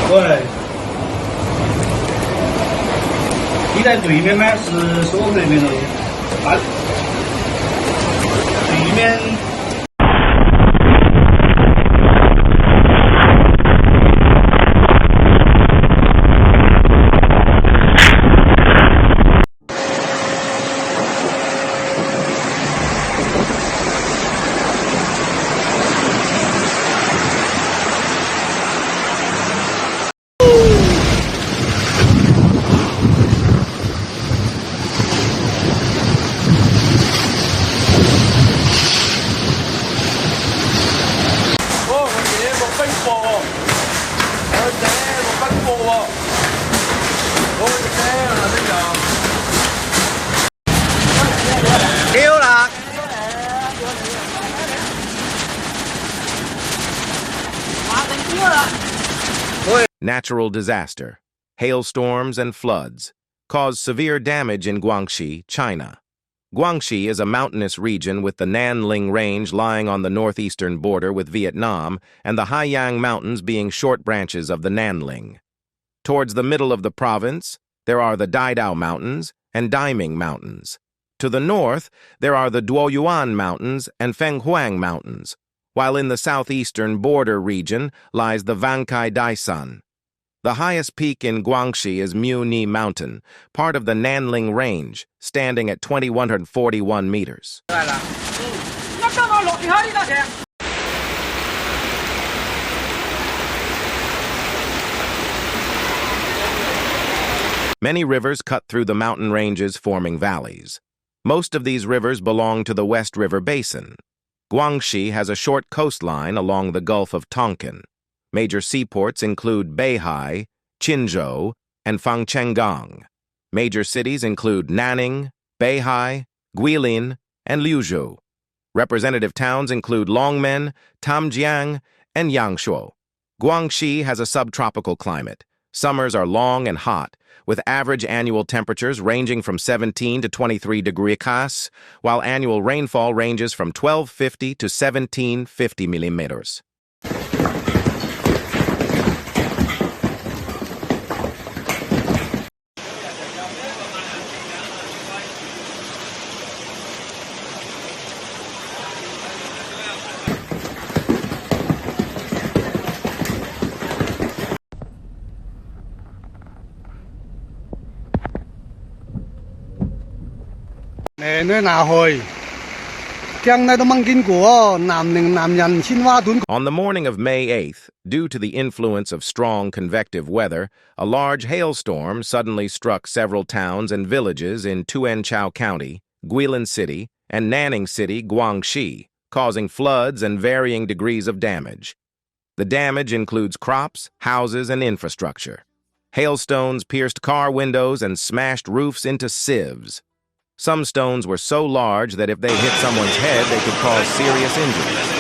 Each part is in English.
对，你在对面吗？是说对面的，啊，对面。Natural disaster, hailstorms and floods, cause severe damage in Guangxi, China. Guangxi is a mountainous region with the Nanning Range lying on the northeastern border with Vietnam and the Haiyang Mountains being short branches of the Nanning. Towards the middle of the province, there are the Daidao Mountains and Daiming Mountains. To the north, there are the Duoyuan Mountains and Fenghuang Mountains, while in the southeastern border region lies the Vankai Daisan. The highest peak in Guangxi is Muni Mountain, part of the Nanning Range, standing at 2,141 meters. Many rivers cut through the mountain ranges, forming valleys. Most of these rivers belong to the West River Basin. Guangxi has a short coastline along the Gulf of Tonkin. Major seaports include Beihai, Quanzhou, and Fangchenggang. Major cities include Nanning, Beihai, Guilin, and Liuzhou. Representative towns include Longmen, Tamjiang, and Yangshuo. Guangxi has a subtropical climate. Summers are long and hot, with average annual temperatures ranging from 17 to 23 degrees Celsius, while annual rainfall ranges from 1,250 to 1,750 millimeters. On the morning of May 8th, due to the influence of strong convective weather, a large hailstorm suddenly struck several towns and villages in Tuanchao County, Guilin City, and Nanning City, Guangxi, causing floods and varying degrees of damage. The damage includes crops, houses, and infrastructure. Hailstones pierced car windows and smashed roofs into sieves. Some stones were so large that if they hit someone's head, they could cause serious injuries.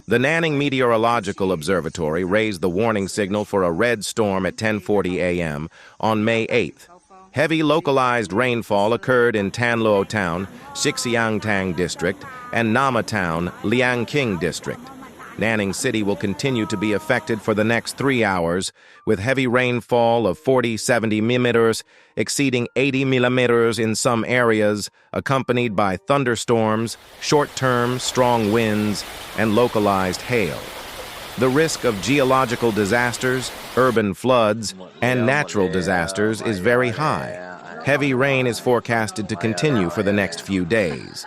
The Nanning Meteorological Observatory raised the warning signal for a red storm at 10:40 a.m. on May 8th. Heavy localized rainfall occurred in Tanluo Town, Xixiangtang District, and Nama Town, Liangqing District. Nanning City will continue to be affected for the next 3 hours, with heavy rainfall of 40-70 millimeters, exceeding 80 millimeters in some areas, accompanied by thunderstorms, short-term strong winds, and localized hail. The risk of geological disasters, urban floods, and natural disasters is very high. Heavy rain is forecasted to continue for the next few days.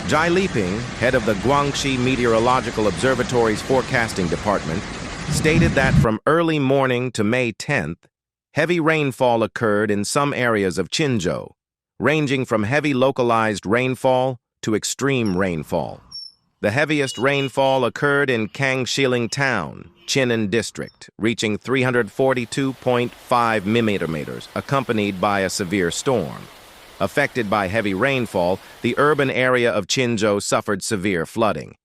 Zhai Liping, head of the Guangxi Meteorological Observatory's forecasting department, stated that from early morning to May 10th, Heavy rainfall occurred in some areas of Quanzhou, ranging from heavy localized rainfall to extreme rainfall. The heaviest rainfall occurred in Guilin town, Guilin district, reaching 342.5 millimeters, accompanied by a severe storm. Affected by heavy rainfall, the urban area of Quanzhou suffered severe flooding.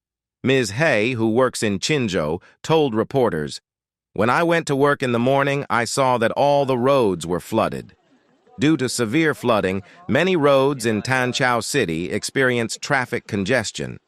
Ms. Hay, who works in Quanzhou, told reporters, "When I went to work in the morning, I saw that all the roads were flooded." Due to severe flooding, many roads in Quanzhou City experienced traffic congestion.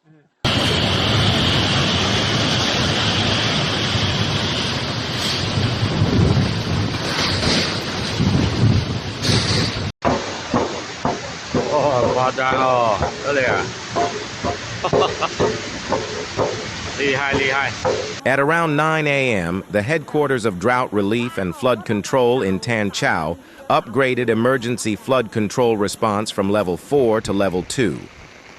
At around 9 a.m., the headquarters of Drought Relief and Flood Control in Quanzhou upgraded emergency flood control response from level 4 to level 2.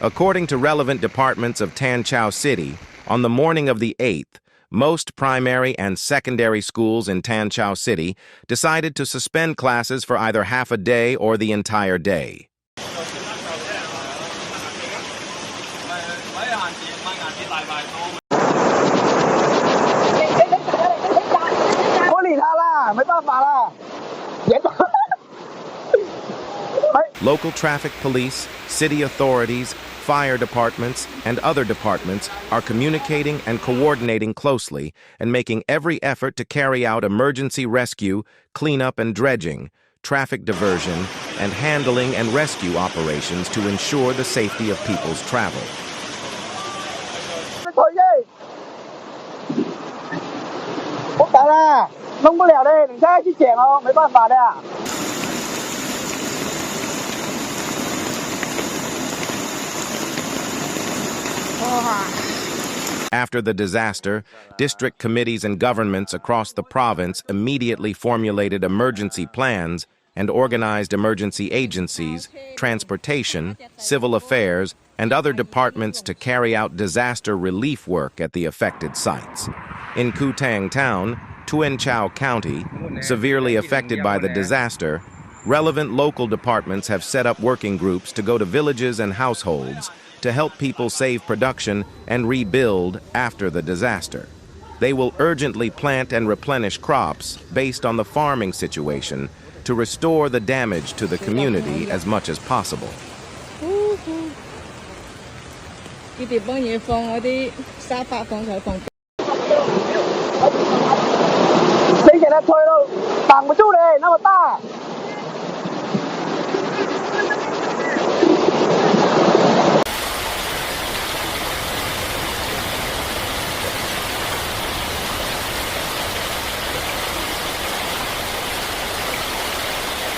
According to relevant departments of Quanzhou City, on the morning of the 8th, most primary and secondary schools in Quanzhou City decided to suspend classes for either half a day or the entire day. Local traffic police, city authorities, fire departments, and other departments are communicating and coordinating closely and making every effort to carry out emergency rescue, cleanup and dredging, traffic diversion, and handling and rescue operations to ensure the safety of people's travel. After the disaster, district committees and governments across the province immediately formulated emergency plans and organized emergency agencies, transportation, civil affairs, and other departments to carry out disaster relief work at the affected sites. In Kutang Town, Quanzhou County, severely affected by the disaster, relevant local departments have set up working groups to go to villages and households to help people save production and rebuild after the disaster. They will urgently plant and replenish crops based on the farming situation to restore the damage to the community as much as possible. Thôi đâu, bằng một chút đi, nó mà ta.